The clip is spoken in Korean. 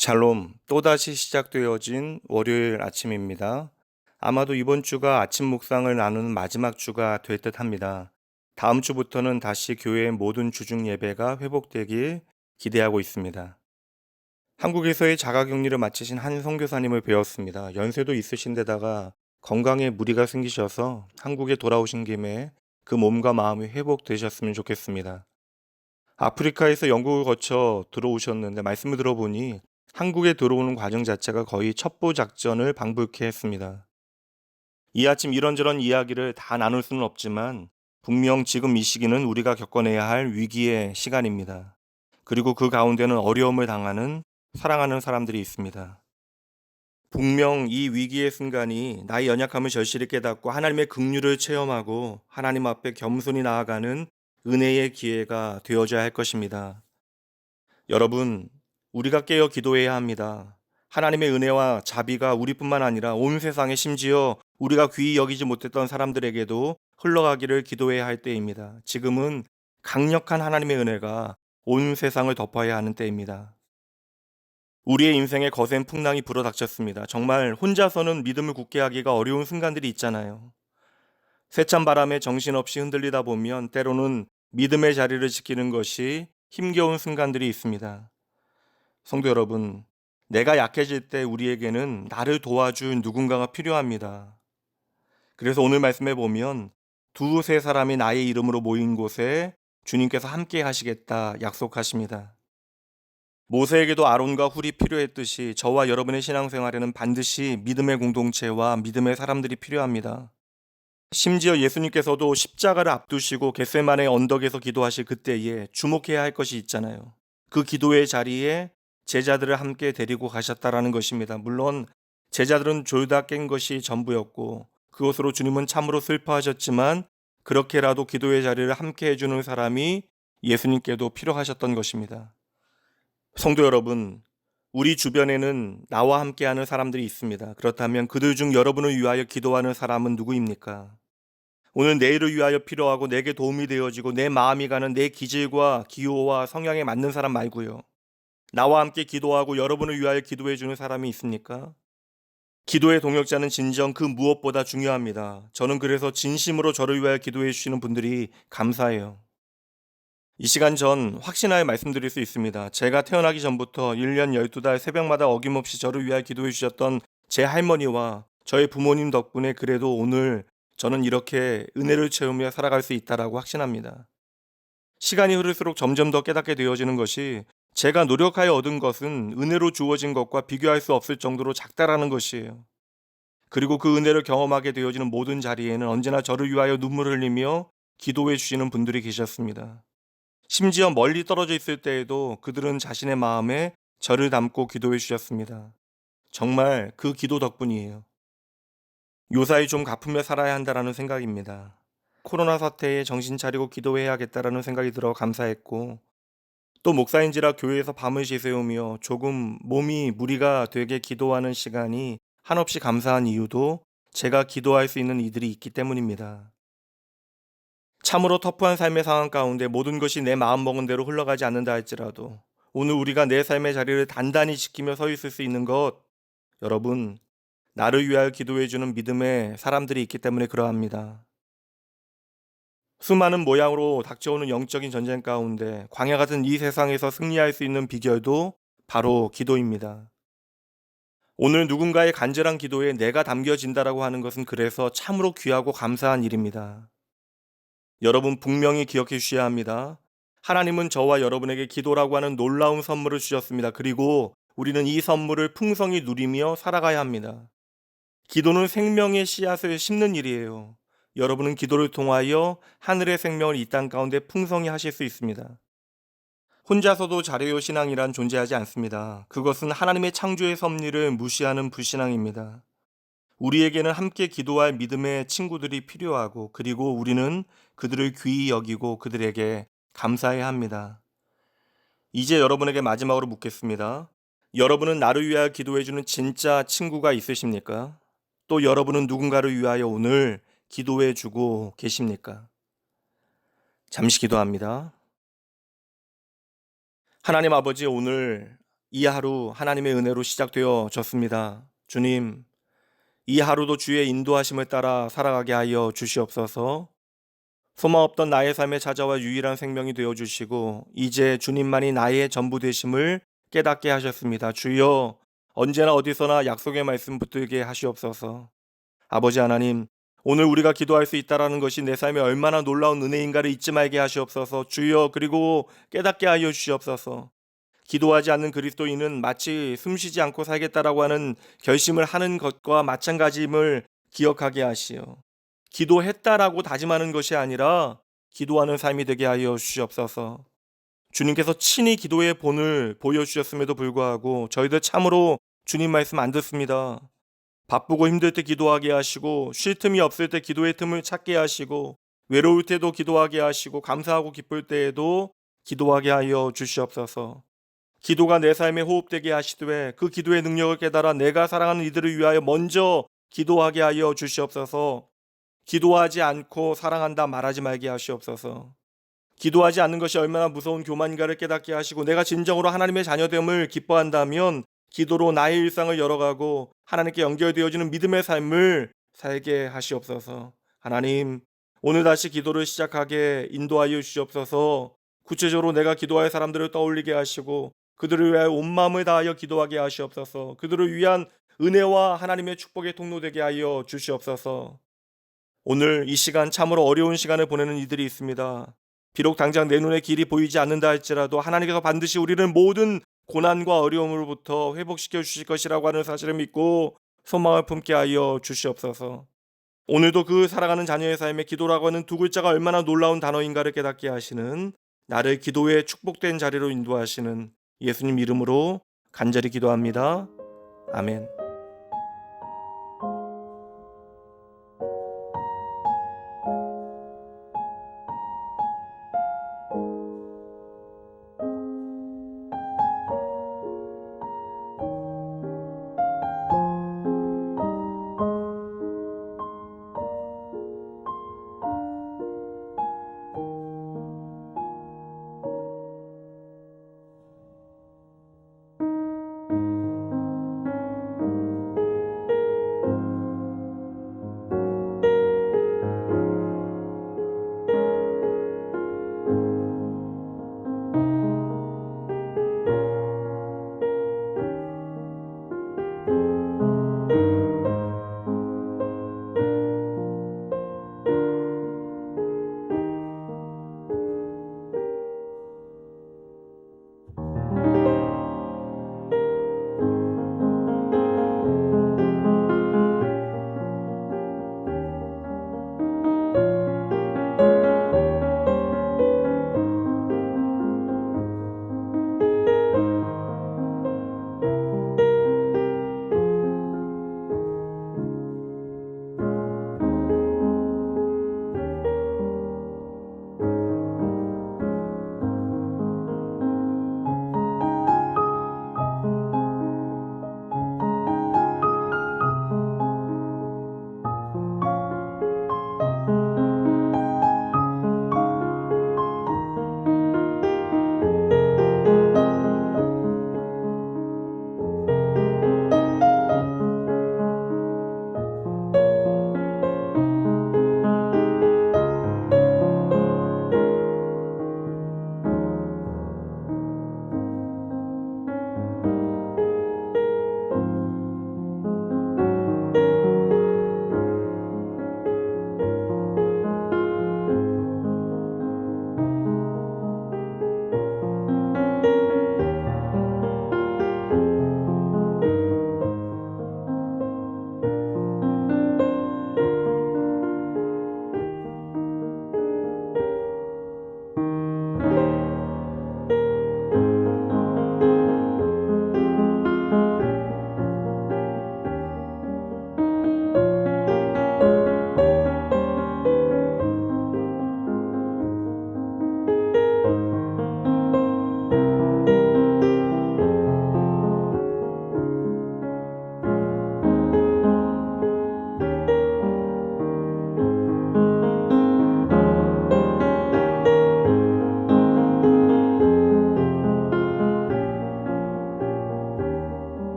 샬롬, 또다시 시작되어진 월요일 아침입니다. 아마도 이번 주가 아침 묵상을 나누는 마지막 주가 될 듯 합니다. 다음 주부터는 다시 교회의 모든 주중 예배가 회복되길 기대하고 있습니다. 한국에서의 자가격리를 마치신 한 선교사님을 배웠습니다. 연세도 있으신 데다가 건강에 무리가 생기셔서 한국에 돌아오신 김에 그 몸과 마음이 회복되셨으면 좋겠습니다. 아프리카에서 영국을 거쳐 들어오셨는데 말씀을 들어보니 한국에 들어오는 과정 자체가 거의 첩보 작전을 방불케 했습니다. 이 아침 이런저런 이야기를 다 나눌 수는 없지만 분명 지금 이 시기는 우리가 겪어내야 할 위기의 시간입니다. 그리고 그 가운데는 어려움을 당하는 사랑하는 사람들이 있습니다. 분명 이 위기의 순간이 나의 연약함을 절실히 깨닫고 하나님의 긍휼을 체험하고 하나님 앞에 겸손히 나아가는 은혜의 기회가 되어져야 할 것입니다. 여러분, 우리가 깨어 기도해야 합니다. 하나님의 은혜와 자비가 우리뿐만 아니라 온 세상에 심지어 우리가 귀히 여기지 못했던 사람들에게도 흘러가기를 기도해야 할 때입니다. 지금은 강력한 하나님의 은혜가 온 세상을 덮어야 하는 때입니다. 우리의 인생에 거센 풍랑이 불어닥쳤습니다. 정말 혼자서는 믿음을 굳게 하기가 어려운 순간들이 있잖아요. 세찬 바람에 정신없이 흔들리다 보면 때로는 믿음의 자리를 지키는 것이 힘겨운 순간들이 있습니다. 성도 여러분, 내가 약해질 때 우리에게는 나를 도와줄 누군가가 필요합니다. 그래서 오늘 말씀에 보면 두세 사람이 나의 이름으로 모인 곳에 주님께서 함께 하시겠다 약속하십니다. 모세에게도 아론과 훌이 필요했듯이 저와 여러분의 신앙생활에는 반드시 믿음의 공동체와 믿음의 사람들이 필요합니다. 심지어 예수님께서도 십자가를 앞두시고 겟세마네 언덕에서 기도하실 그때에 주목해야 할 것이 있잖아요. 그 기도의 자리에 제자들을 함께 데리고 가셨다라는 것입니다. 물론 제자들은 졸다 깬 것이 전부였고 그것으로 주님은 참으로 슬퍼하셨지만 그렇게라도 기도의 자리를 함께 해주는 사람이 예수님께도 필요하셨던 것입니다. 성도 여러분, 우리 주변에는 나와 함께하는 사람들이 있습니다. 그렇다면 그들 중 여러분을 위하여 기도하는 사람은 누구입니까? 오늘 내일을 위하여 필요하고 내게 도움이 되어지고 내 마음이 가는 내 기질과 기호와 성향에 맞는 사람 말고요. 나와 함께 기도하고 여러분을 위하여 기도해 주는 사람이 있습니까? 기도의 동역자는 진정 그 무엇보다 중요합니다. 저는 그래서 진심으로 저를 위하여 기도해 주시는 분들이 감사해요. 이 시간 전 확신하여 말씀드릴 수 있습니다. 제가 태어나기 전부터 1년 12달 새벽마다 어김없이 저를 위하여 기도해 주셨던 제 할머니와 저의 부모님 덕분에 그래도 오늘 저는 이렇게 은혜를 채우며 살아갈 수 있다라고 확신합니다. 시간이 흐를수록 점점 더 깨닫게 되어지는 것이 제가 노력하여 얻은 것은 은혜로 주어진 것과 비교할 수 없을 정도로 작다라는 것이에요. 그리고 그 은혜를 경험하게 되어지는 모든 자리에는 언제나 저를 위하여 눈물을 흘리며 기도해 주시는 분들이 계셨습니다. 심지어 멀리 떨어져 있을 때에도 그들은 자신의 마음에 저를 담고 기도해 주셨습니다. 정말 그 기도 덕분이에요. 요사이 좀 갚으며 살아야 한다라는 생각입니다. 코로나 사태에 정신 차리고 기도해야겠다라는 생각이 들어 감사했고 또 목사인지라 교회에서 밤을 지새우며 조금 몸이 무리가 되게 기도하는 시간이 한없이 감사한 이유도 제가 기도할 수 있는 이들이 있기 때문입니다. 참으로 터프한 삶의 상황 가운데 모든 것이 내 마음먹은 대로 흘러가지 않는다 할지라도 오늘 우리가 내 삶의 자리를 단단히 지키며 서 있을 수 있는 것, 여러분, 나를 위하여 기도해주는 믿음의 사람들이 있기 때문에 그러합니다. 수많은 모양으로 닥쳐오는 영적인 전쟁 가운데 광야 같은 이 세상에서 승리할 수 있는 비결도 바로 기도입니다. 오늘 누군가의 간절한 기도에 내가 담겨진다라고 하는 것은 그래서 참으로 귀하고 감사한 일입니다. 여러분 분명히 기억해 주셔야 합니다. 하나님은 저와 여러분에게 기도라고 하는 놀라운 선물을 주셨습니다. 그리고 우리는 이 선물을 풍성히 누리며 살아가야 합니다. 기도는 생명의 씨앗을 심는 일이에요. 여러분은 기도를 통하여 하늘의 생명을 이 땅 가운데 풍성히 하실 수 있습니다. 혼자서도 잘해요 신앙이란 존재하지 않습니다. 그것은 하나님의 창조의 섭리를 무시하는 불신앙입니다. 우리에게는 함께 기도할 믿음의 친구들이 필요하고 그리고 우리는 그들을 귀히 여기고 그들에게 감사해야 합니다. 이제 여러분에게 마지막으로 묻겠습니다. 여러분은 나를 위하여 기도해주는 진짜 친구가 있으십니까? 또 여러분은 누군가를 위하여 오늘 기도해주고 계십니까? 잠시 기도합니다. 하나님 아버지, 오늘 이 하루 하나님의 은혜로 시작되어졌습니다. 주님, 이 하루도 주의 인도하심을 따라 살아가게 하여 주시옵소서. 소망 없던 나의 삶에 찾아와 유일한 생명이 되어 주시고 이제 주님만이 나의 전부 되심을 깨닫게 하셨습니다. 주여, 언제나 어디서나 약속의 말씀 붙들게 하시옵소서. 아버지 하나님, 오늘 우리가 기도할 수 있다라는 것이 내 삶에 얼마나 놀라운 은혜인가를 잊지 말게 하시옵소서. 주여, 그리고 깨닫게 하여 주시옵소서. 기도하지 않는 그리스도인은 마치 숨쉬지 않고 살겠다라고 하는 결심을 하는 것과 마찬가지임을 기억하게 하시어 기도했다라고 다짐하는 것이 아니라 기도하는 삶이 되게 하여 주시옵소서. 주님께서 친히 기도의 본을 보여주셨음에도 불구하고 저희들 참으로 주님 말씀 안 듣습니다. 바쁘고 힘들 때 기도하게 하시고 쉴 틈이 없을 때 기도의 틈을 찾게 하시고 외로울 때도 기도하게 하시고 감사하고 기쁠 때에도 기도하게 하여 주시옵소서. 기도가 내 삶에 호흡되게 하시되 그 기도의 능력을 깨달아 내가 사랑하는 이들을 위하여 먼저 기도하게 하여 주시옵소서. 기도하지 않고 사랑한다 말하지 말게 하시옵소서. 기도하지 않는 것이 얼마나 무서운 교만인가를 깨닫게 하시고 내가 진정으로 하나님의 자녀됨을 기뻐한다면 기도로 나의 일상을 열어가고 하나님께 연결되어지는 믿음의 삶을 살게 하시옵소서. 하나님, 오늘 다시 기도를 시작하게 인도하여 주시옵소서. 구체적으로 내가 기도할 사람들을 떠올리게 하시고 그들을 위하여 온 마음을 다하여 기도하게 하시옵소서. 그들을 위한 은혜와 하나님의 축복의 통로 되게 하여 주시옵소서. 오늘 이 시간 참으로 어려운 시간을 보내는 이들이 있습니다. 비록 당장 내 눈에 길이 보이지 않는다 할지라도 하나님께서 반드시 우리를 모든 고난과 어려움으로부터 회복시켜 주실 것이라고 하는 사실을 믿고 소망을 품게 하여 주시옵소서. 오늘도 그 살아가는 자녀의 삶에 기도라고 하는 두 글자가 얼마나 놀라운 단어인가를 깨닫게 하시는, 나를 기도의 축복된 자리로 인도하시는 예수님 이름으로 간절히 기도합니다. 아멘.